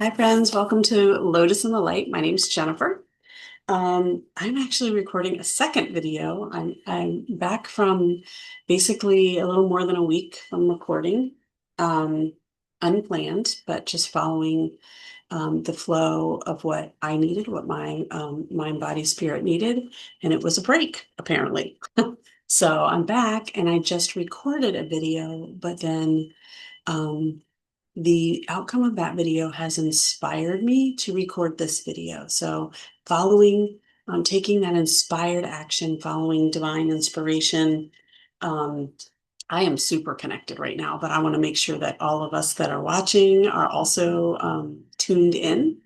Hi, friends. Welcome to Lotus in the Light. My name's Jennifer. I'm actually recording a second video. I'm back from basically a little more than a week from recording, um, unplanned, but just following the flow of what I needed, what my mind, body, spirit needed, and it was a break, apparently. So I'm back, and I just recorded a video, but then. Um, the outcome of that video has inspired me to record this video. So following, taking that inspired action, following divine inspiration, um, I am super connected right now, but I want to make sure that all of us that are watching are also tuned in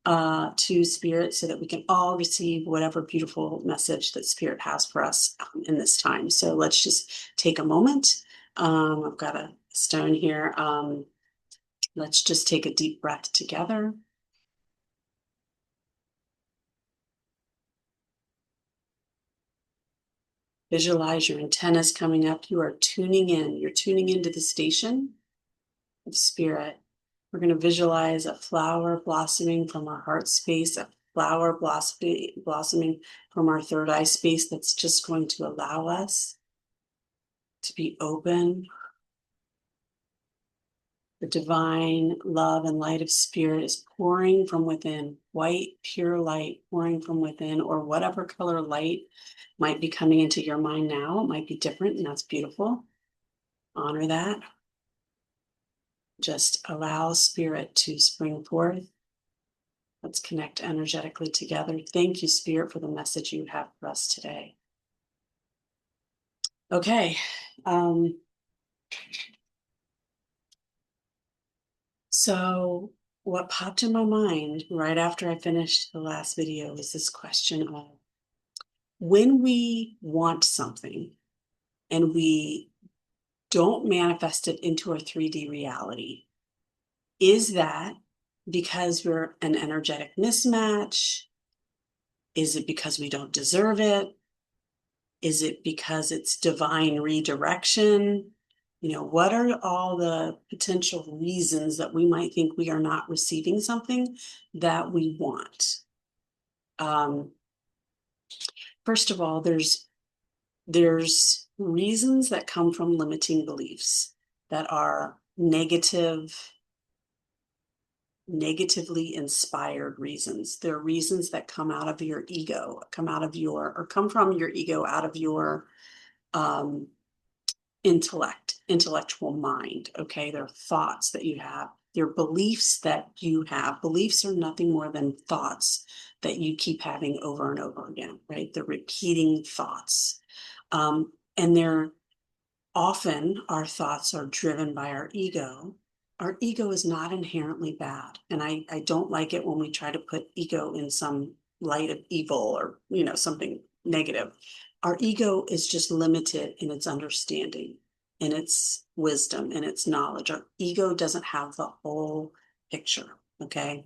to Spirit so that we can all receive whatever beautiful message that Spirit has for us in this time. So let's just take a moment. I've got a stone here. Let's just take a deep breath together. Visualize your antennas coming up. You are tuning in. You're tuning into the station of spirit. We're going to visualize a flower blossoming from our heart space, a flower blossoming from our third eye space that's just going to allow us to be open. The divine love and light of spirit is pouring from within, white, pure light pouring from within, or whatever color light might be coming into your mind now. It might be different, and that's beautiful. Honor that. Just allow spirit to spring forth. Let's connect energetically together. Thank you, Spirit, for the message you have for us today. Okay. So what popped in my mind right after I finished the last video was this question of when we want something and we don't manifest it into our 3D reality, is that because we're an energetic mismatch? Is it because we don't deserve it? Is it because it's divine redirection? What are all the potential reasons that we might think we are not receiving something that we want? Um, First of all, there's reasons that come from limiting beliefs that are negatively inspired reasons. They're reasons that come out of your ego, come from your ego, out of your um, intellectual mind. Okay, they're thoughts that you have, they're beliefs that you have. Beliefs are nothing more than thoughts that you keep having over and over again, right? They're repeating thoughts. And they're often our thoughts are driven by our ego. Our ego is not inherently bad. And I don't like it when we try to put ego in some light of evil or, something negative. Our ego is just limited in its understanding, in its wisdom, in its knowledge. Our ego doesn't have the whole picture. Okay.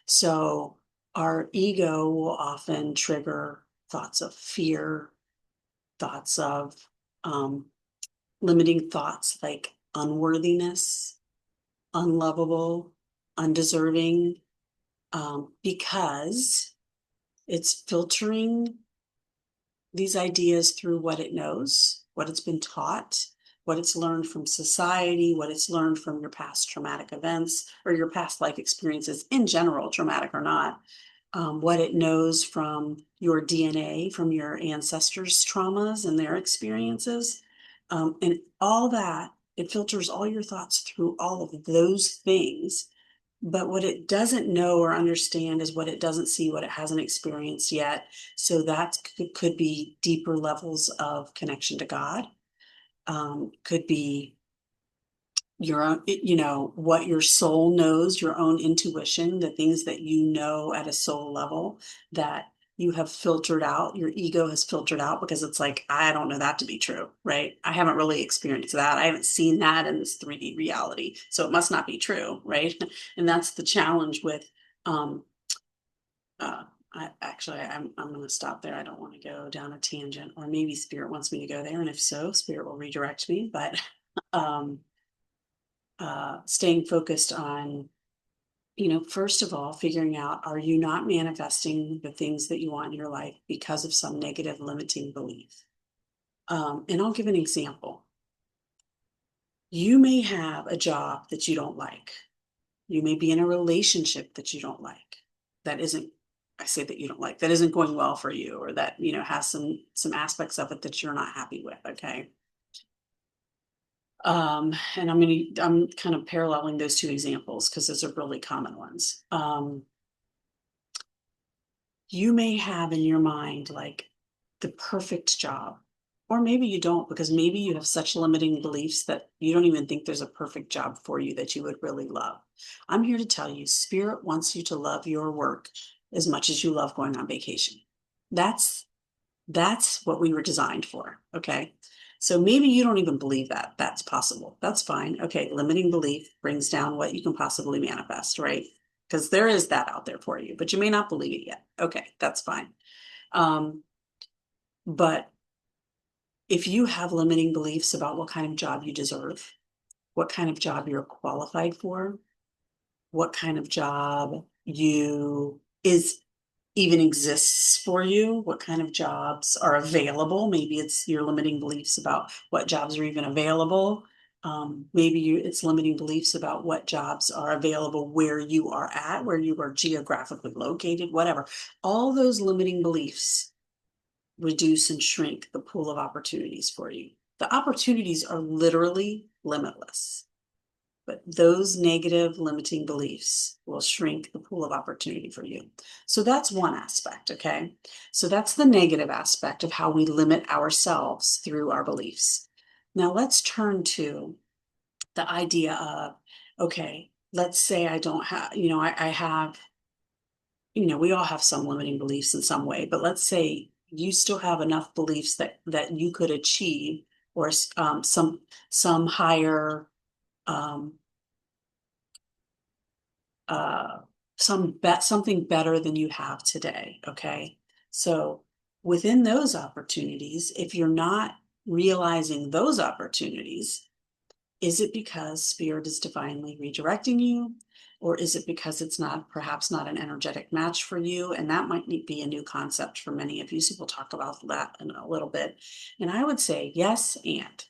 So our ego will often trigger thoughts of fear, thoughts of um, limiting thoughts like unworthiness, unlovable, undeserving, because it's filtering these ideas through what it knows, what it's been taught, what it's learned from society, what it's learned from your past traumatic events or your past life experiences in general, traumatic or not, what it knows from your DNA, from your ancestors' traumas and their experiences. And all that, it filters all your thoughts through all of those things. But what it doesn't know or understand is what it doesn't see, what it hasn't experienced yet. So that could be deeper levels of connection to God, could be your own, what your soul knows, your own intuition, the things that you know at a soul level that you have filtered out, your ego has filtered out because it's like, I don't know that to be true, right? I haven't really experienced that. I haven't seen that in this 3D reality. So it must not be true, right? And that's the challenge with um uh I'm going to stop there. I don't want to go down a tangent, or maybe spirit wants me to go there, and if so, spirit will redirect me, but um staying focused on first of all, figuring out, are you not manifesting the things that you want in your life because of some negative limiting belief? And I'll give an example. You may have a job that you don't like. You may be in a relationship that you don't like. That isn't, I say that you don't like, that isn't going well for you, or that, has some aspects of it that you're not happy with. Okay. And I'm kind of paralleling those two examples because those are really common ones. You may have in your mind like the perfect job, or maybe you don't, because maybe you have such limiting beliefs that you don't even think there's a perfect job for you that you would really love. I'm here to tell you, Spirit wants you to love your work as much as you love going on vacation. That's what we were designed for. Okay. So maybe you don't even believe that that's possible. That's fine. Okay. Limiting belief brings down what you can possibly manifest, right? Because there is that out there for you, but you may not believe it yet. Okay. That's fine. But if you have limiting beliefs about what kind of job you deserve, what kind of job you're qualified for, what kind of job you is even exists for you, what kind of jobs are available. Maybe it's your limiting beliefs about what jobs are even available. Maybe it's limiting beliefs about what jobs are available where you are at, where you are geographically located, whatever. All those limiting beliefs reduce and shrink the pool of opportunities for you. The opportunities are literally limitless. But those negative limiting beliefs will shrink the pool of opportunity for you. So that's one aspect, okay? So that's the negative aspect of how we limit ourselves through our beliefs. Now let's turn to the idea of, okay, let's say I don't have, I have, we all have some limiting beliefs in some way, but let's say you still have enough beliefs that you could achieve, or some higher um, uh, something better than you have today. Okay. So within those opportunities, if you're not realizing those opportunities, is it because Spirit is divinely redirecting you? Or is it because it's perhaps not an energetic match for you? And that might be a new concept for many of you. So we'll talk about that in a little bit. And I would say yes, and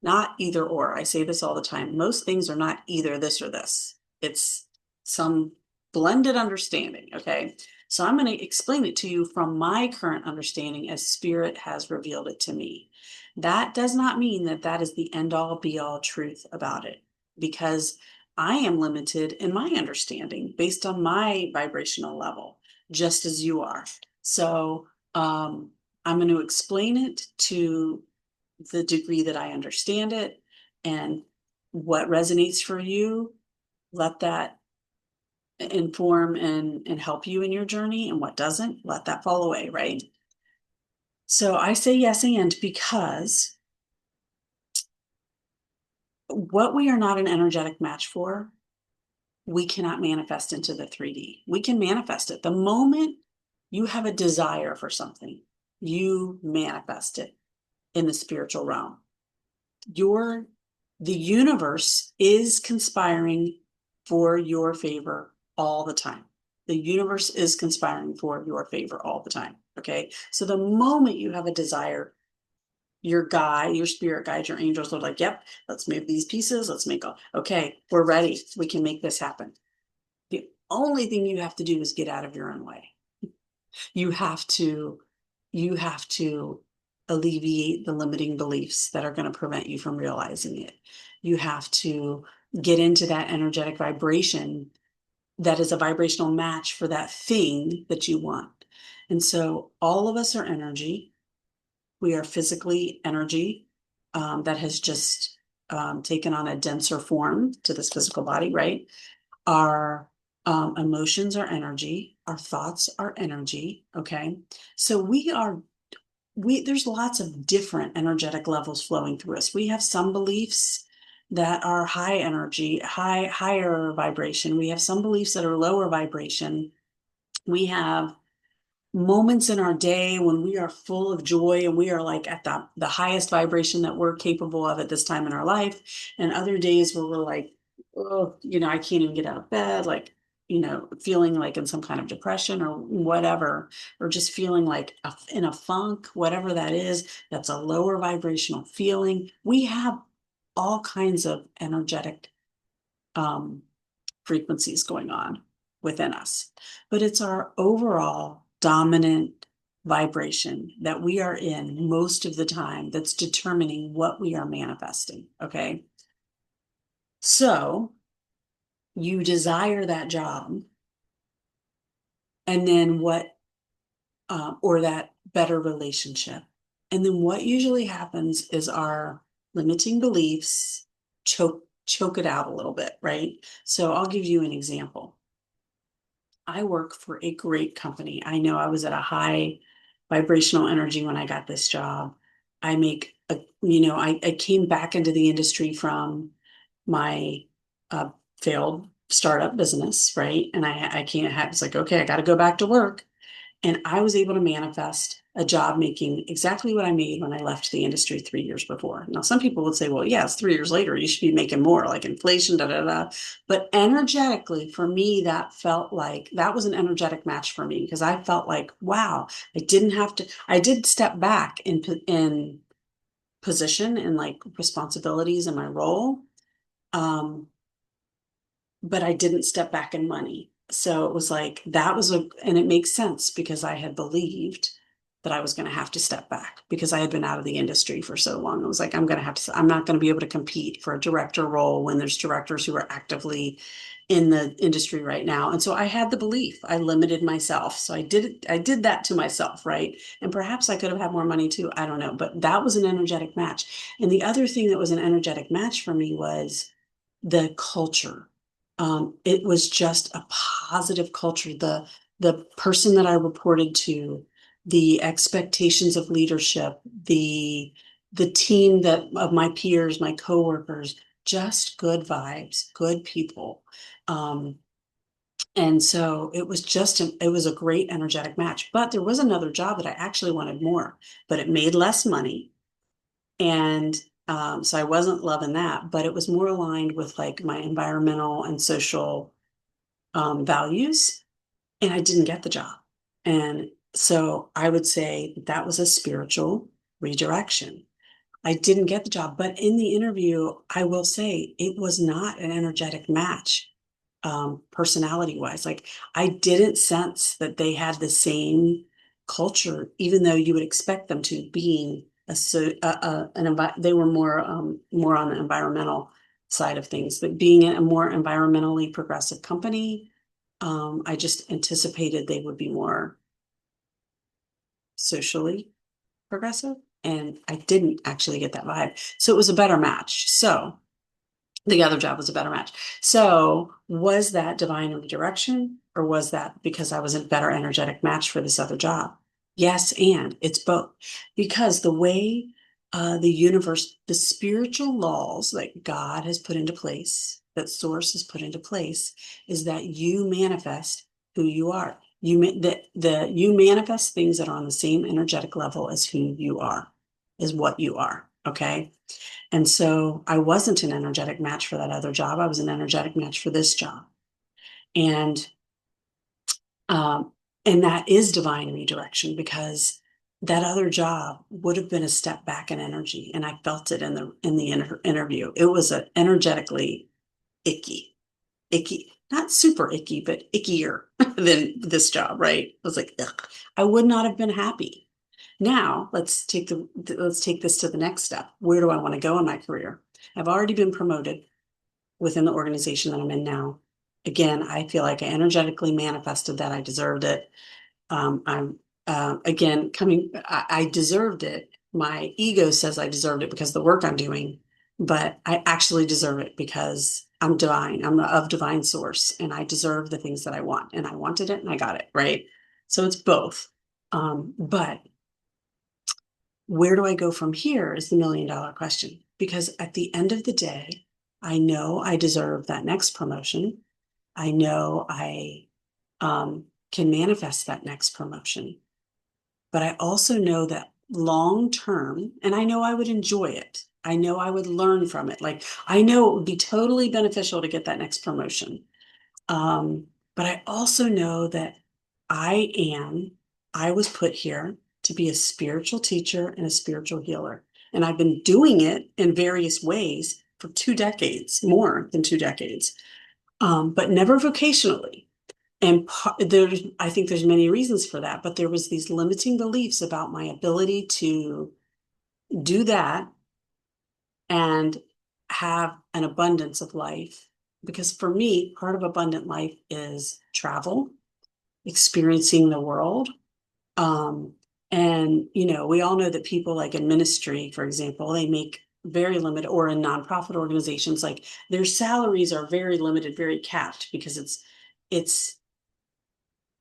not either or. I say this all the time. Most things are not either this or this. It's some blended understanding. Okay. So I'm going to explain it to you from my current understanding as Spirit has revealed it to me. That does not mean that that is the end all be all truth about it, because I am limited in my understanding based on my vibrational level, just as you are. So I'm going to explain it to the degree that I understand it, and what resonates for you, let that inform and help you in your journey, and what doesn't, let that fall away, right? So I say yes, and because what we are not an energetic match for, we cannot manifest into the 3D. We can manifest it. The moment you have a desire for something, you manifest it in the spiritual realm. The universe is conspiring for your favor all the time. The universe is conspiring for your favor all the time. Okay. So the moment you have a desire, your spirit guide, your angels are like, yep, let's move these pieces. Let's okay, we're ready. We can make this happen. The only thing you have to do is get out of your own way. You have to, you have to alleviate the limiting beliefs that are going to prevent you from realizing it. You have to get into that energetic vibration that is a vibrational match for that thing that you want. And so all of us are energy. We are physically energy that has just taken on a denser form to this physical body, right? Our emotions are energy. Our thoughts are energy. Okay. So there's lots of different energetic levels flowing through us. We have some beliefs that are high energy, higher vibration. We have some beliefs that are lower vibration. We have moments in our day when we are full of joy and we are like at the highest vibration that we're capable of at this time in our life. And other days where we're like, oh, I can't even get out of bed. Like, feeling like in some kind of depression or whatever, or just feeling like in a funk, whatever that is, that's a lower vibrational feeling. We have all kinds of energetic um, frequencies going on within us, but it's our overall dominant vibration that we are in most of the time that's determining what we are manifesting. Okay. So you desire that job, and then or that better relationship. And then what usually happens is our limiting beliefs choke it out a little bit, right? So I'll give you an example. I work for a great company. I know I was at a high vibrational energy when I got this job. I came back into the industry from my failed startup business, right? And I can't have, it's like, okay, I got to go back to work. And I was able to manifest a job making exactly what I made when I left the industry 3 years before. Now, some people would say, well, yeah, it's 3 years later. You should be making more, like inflation, da da da. But energetically, for me, that felt like that was an energetic match for me because I felt like, wow, I didn't have to, I did step back in position and like responsibilities in my role. Um, but I didn't step back in money. So it was like and it makes sense because I had believed that I was going to have to step back because I had been out of the industry for so long. It was like, I'm not going to be able to compete for a director role when there's directors who are actively in the industry right now. And so I had the belief, I limited myself. So I did that to myself, right? And perhaps I could have had more money too. I don't know, but that was an energetic match. And the other thing that was an energetic match for me was the culture. It was just a positive culture. The person that I reported to, the expectations of leadership, the team that of my peers, my coworkers, just good vibes, good people. Um, and so it was a great energetic match. But there was another job that I actually wanted more, but it made less money. And so I wasn't loving that, but it was more aligned with like my environmental and social values. And I didn't get the job. And so I would say that was a spiritual redirection. I didn't get the job, but in the interview, I will say it was not an energetic match, personality wise. Like I didn't sense that they had the same culture, even though you would expect them to, being they were more on the environmental side of things, but being a more environmentally progressive company, I just anticipated they would be more socially progressive, and I didn't actually get that vibe. So it was a better match. So the other job was a better match. So was that divine redirection, or was that because I was a better energetic match for this other job? Yes, and it's both. Because the way the universe, the spiritual laws that God has put into place, that source has put into place, is that you manifest who you are. You manifest things that are on the same energetic level as who you are, is what you are. Okay. And so I wasn't an energetic match for that other job. I was an energetic match for this job. And um, and that is divine redirection because that other job would have been a step back in energy. And I felt it in the interview. It was a energetically icky, not super icky, but ickier than this job, right? I was like, ugh, I would not have been happy. Now let's take this to the next step. Where do I want to go in my career? I've already been promoted within the organization that I'm in now. Again, I feel like I energetically manifested that I deserved it. I'm again coming. I deserved it. My ego says I deserved it because of the work I'm doing, but I actually deserve it because I'm divine. I'm of divine source, and I deserve the things that I want. And I wanted it, and I got it, right? So it's both. But where do I go from here is the $1 million question. Because at the end of the day, I know I deserve that next promotion. I know I can manifest that next promotion. But I also know that long term, and I know I would enjoy it. I know I would learn from it. Like I know it would be totally beneficial to get that next promotion. Um, But I also know that I was put here to be a spiritual teacher and a spiritual healer. And I've been doing it in various ways for 2 decades, more than 2 decades, but never vocationally. And I think there's many reasons for that, but there was these limiting beliefs about my ability to do that and have an abundance of life. Because for me, part of abundant life is travel, experiencing the world. Um, and, we all know that people like in ministry, for example, they make very limited, or in nonprofit organizations, like their salaries are very limited, very capped, because it's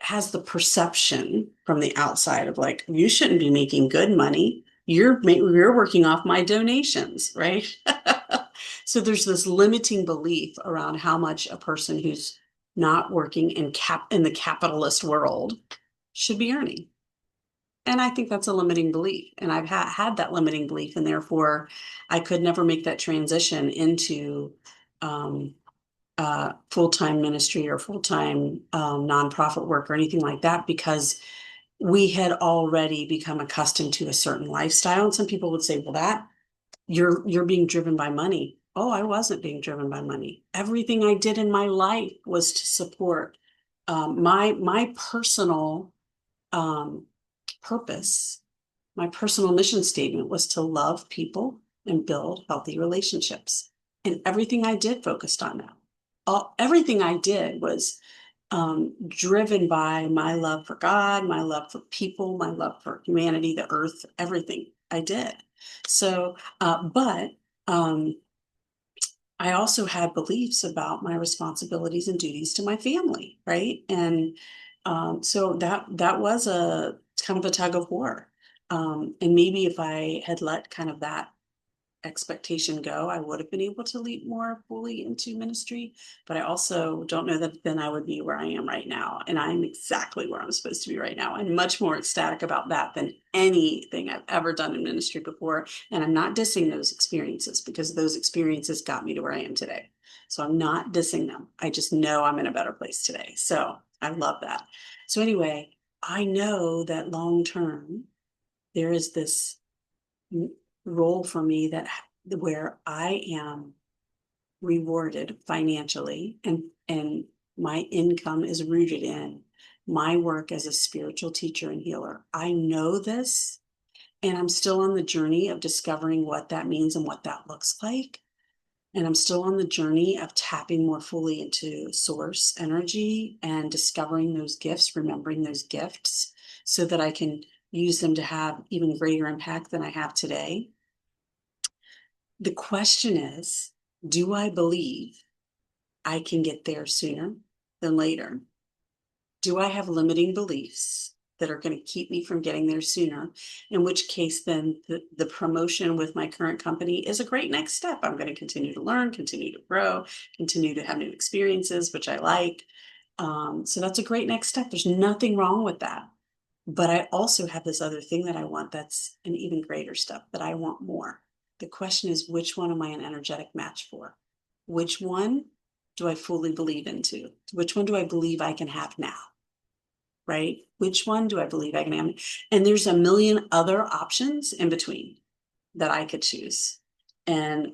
has the perception from the outside of like, you shouldn't be making good money. You're working off my donations, right? So there's this limiting belief around how much a person who's not working in the capitalist world should be earning. And I think that's a limiting belief. And I've had that limiting belief, and therefore I could never make that transition into um, full-time ministry or full-time nonprofit work or anything like that, because we had already become accustomed to a certain lifestyle. And some people would say, well, that you're being driven by money. Oh, I wasn't being driven by money. Everything I did in my life was to support my personal um, purpose. My personal mission statement was to love people and build healthy relationships. And everything I did focused on that. Everything I did was driven by my love for God, my love for people, my love for humanity, the earth, everything I did. So, but I also had beliefs about my responsibilities and duties to my family, right? And so that was a kind of a tug of war. And maybe if I had let kind of that expectation go, I would have been able to leap more fully into ministry. But I also don't know that then I would be where I am right now. And I'm exactly where I'm supposed to be right now. I'm much more ecstatic about that than anything I've ever done in ministry before. And I'm not dissing those experiences, because those experiences got me to where I am today. So I'm not dissing them. I just know I'm in a better place today. So I love that. So anyway, I know that long term, there is this role for me that where I am rewarded financially, and my income is rooted in my work as a spiritual teacher and healer. I know this, and I'm still on the journey of discovering what that means and what that looks like. And I'm still on the journey of tapping more fully into source energy and discovering those gifts, remembering those gifts, so that I can use them to have even greater impact than I have today. The question is, do I believe I can get there sooner than later? Do I have limiting beliefs that are going to keep me from getting there sooner? In which case, then the promotion with my current company is a great next step. I'm going to continue to learn, continue to grow, continue to have new experiences, which I like. So that's a great next step. There's nothing wrong with that. But I also have this other thing that I want that's an even greater step, that I want more. The question is, which one am I an energetic match for? Which one do I fully believe into? Which one do I believe I can have now? Right? Which one do I believe I can have? And there's a million other options in between that I could choose. And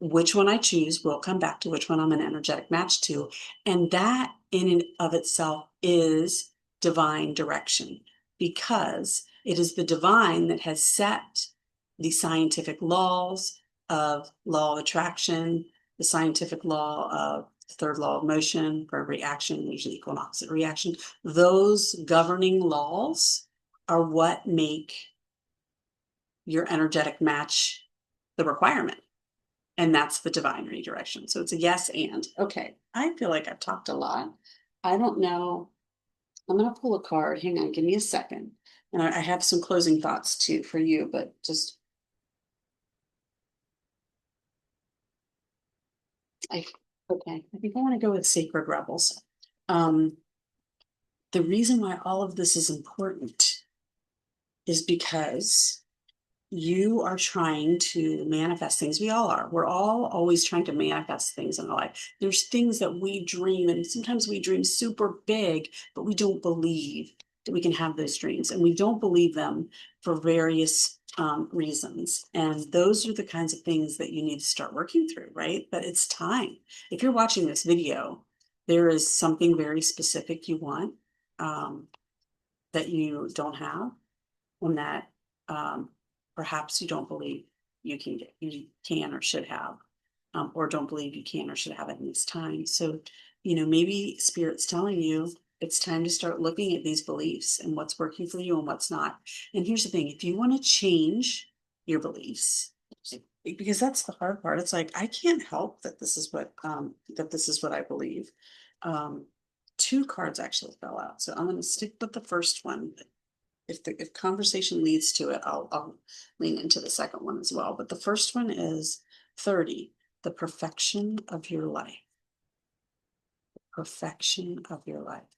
which one I choose will come back to which one I'm an energetic match to. And that in and of itself is divine direction, because it is the divine that has set the scientific laws of law of attraction, the scientific law of the third law of motion. For every action, usually equal and opposite reaction. Those governing laws are what make your energetic match the requirement. And that's the divine redirection. So it's a yes and. Okay, I feel like I've talked a lot. I don't know. I'm going to pull a card. Hang on, give me a second. And I have some closing thoughts too for you, but just, okay, I think I want to go with Sacred Rebels. Um, the reason why all of this is important is because you are trying to manifest things. We all are. We're all always trying to manifest things in our life. There's things that we dream, and sometimes we dream super big, but we don't believe that we can have those dreams. And we don't believe them for various reasons. And those are the kinds of things that you need to start working through, right? But it's time. If you're watching this video, there is something very specific you want that you don't have, and that perhaps you don't believe you can or should have, or don't believe you can or should have it in this time. So, maybe Spirit's telling you it's time to start looking at these beliefs and what's working for you and what's not. And here's the thing: if you want to change your beliefs, because that's the hard part. It's like I can't help that this is what I believe. Um, Two cards actually fell out, so I'm going to stick with the first one. If conversation leads to it, I'll lean into the second one as well. But the first one is 30, the perfection of your life. Perfection of your life.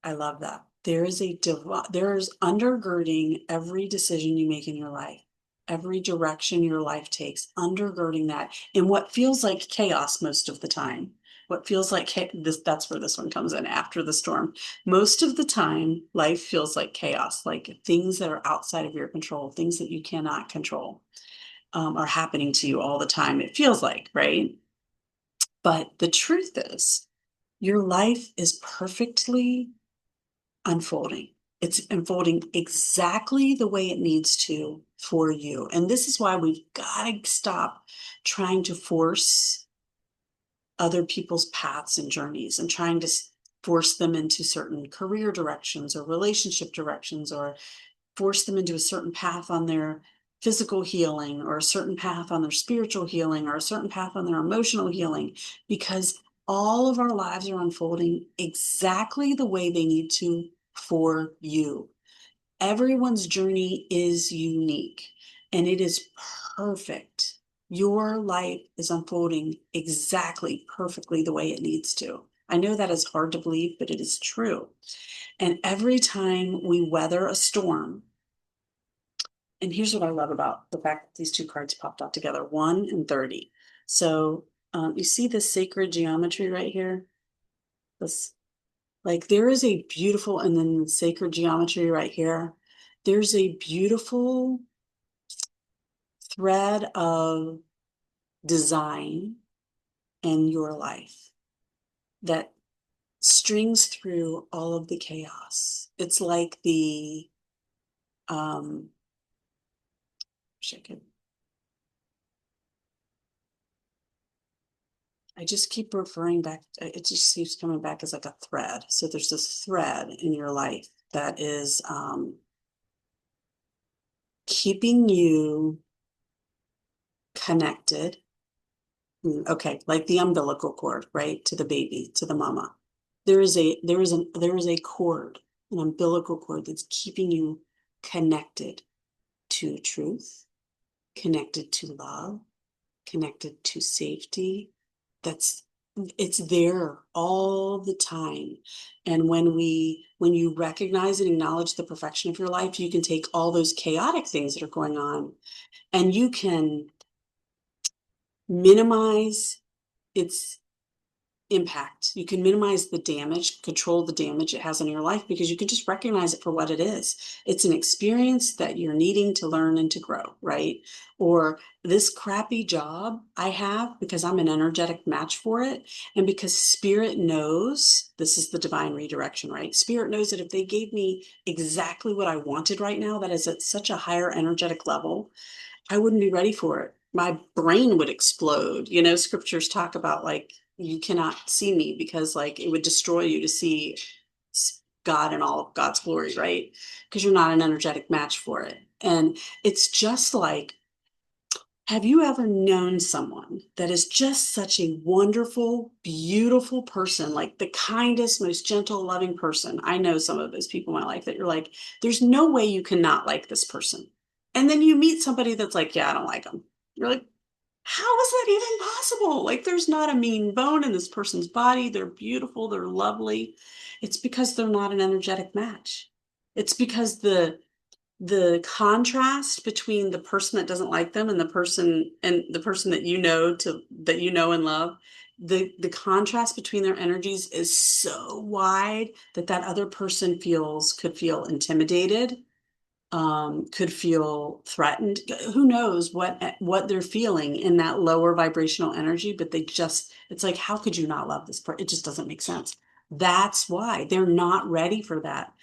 I love that. There is undergirding every decision you make in your life, every direction your life takes, undergirding that in what feels like chaos most of the time. What feels like that's where this one comes in after the storm. Most of the time, life feels like chaos, like things that are outside of your control, things that you cannot control, are happening to you all the time. It feels like, right? But the truth is, your life is perfectly unfolding. It's unfolding exactly the way it needs to for you. And this is why we've got to stop trying to force other people's paths and journeys and trying to force them into certain career directions or relationship directions, or force them into a certain path on their physical healing, or a certain path on their spiritual healing, or a certain path on their emotional healing, because all of our lives are unfolding exactly the way they need to for you. Everyone's journey is unique and it is perfect. Your life is unfolding exactly perfectly the way it needs to. I know that is hard to believe, but it is true. And every time we weather a storm, and here's what I love about the fact that these two cards popped out together, 1 and 30. So you see this sacred geometry right here? This, like, there is a beautiful, and then the sacred geometry right here. There's a beautiful thread of design in your life that strings through all of the chaos. It's like the, wish I could, I just keep referring back, it just keeps coming back as like a thread. So there's this thread in your life that is keeping you connected. Okay, like the umbilical cord, right? To the baby, to the mama. There is a cord, an umbilical cord that's keeping you connected to truth, connected to love, connected to safety. That's it's there all the time. And when you recognize and acknowledge the perfection of your life, you can take all those chaotic things that are going on and you can minimize its impact. You can minimize the damage, control the damage it has in your life, because you can just recognize it for what it is. It's an experience that you're needing to learn and to grow, right? Or this crappy job I have because I'm an energetic match for it. And because Spirit knows, this is the divine redirection, right? Spirit knows that if they gave me exactly what I wanted right now, that is at such a higher energetic level, I wouldn't be ready for it. My brain would explode. Scriptures talk about, like, you cannot see me because, like, it would destroy you to see God in all of God's glory, right? Because you're not an energetic match for it. And it's just like, have you ever known someone that is just such a wonderful, beautiful person, like the kindest, most gentle, loving person? I know some of those people in my life that you're like, there's no way you cannot like this person. And then you meet somebody that's like, yeah, I don't like them. You're like, how is that even possible? Like, there's not a mean bone in this person's body. They're beautiful. They're lovely. It's because they're not an energetic match. It's because the contrast between the person that doesn't like them and the person that you know and love, the contrast between their energies is so wide that that other person could feel intimidated, could feel threatened. Who knows what they're feeling in that lower vibrational energy, but it's like, how could you not love this person? It just doesn't make sense. That's why they're not ready for that.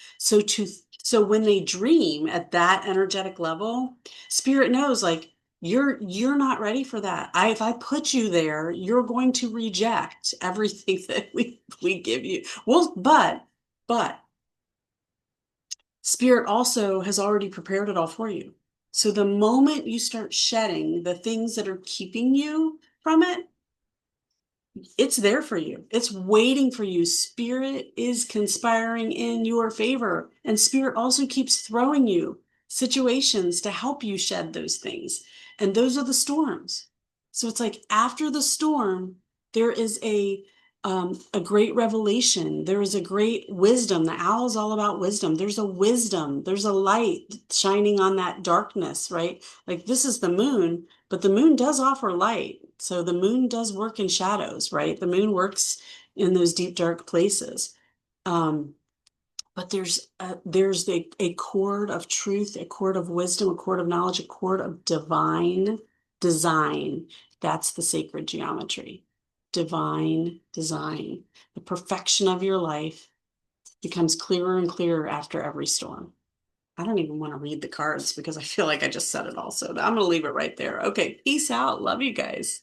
So when they dream at that energetic level, spirit knows like you're not ready for that. If I put you there, you're going to reject everything that we give you. Well, but Spirit also has already prepared it all for you. So the moment you start shedding the things that are keeping you from it, it's there for you. It's waiting for you. Spirit is conspiring in your favor. And Spirit also keeps throwing you situations to help you shed those things. And those are the storms. So it's like after the storm, there is a great revelation. There is a great wisdom. The owl is all about wisdom. There's a wisdom. There's a light shining on that darkness, right? Like this is the moon, but the moon does offer light. So the moon does work in shadows, right? The moon works in those deep, dark places. Um, but there's a cord of truth, a cord of wisdom, a cord of knowledge, a cord of divine design. That's the sacred geometry. Divine design. The perfection of your life becomes clearer and clearer after every storm. I don't even want to read the cards because I feel like I just said it all. So I'm going to leave it right there. Okay, peace out. Love you guys.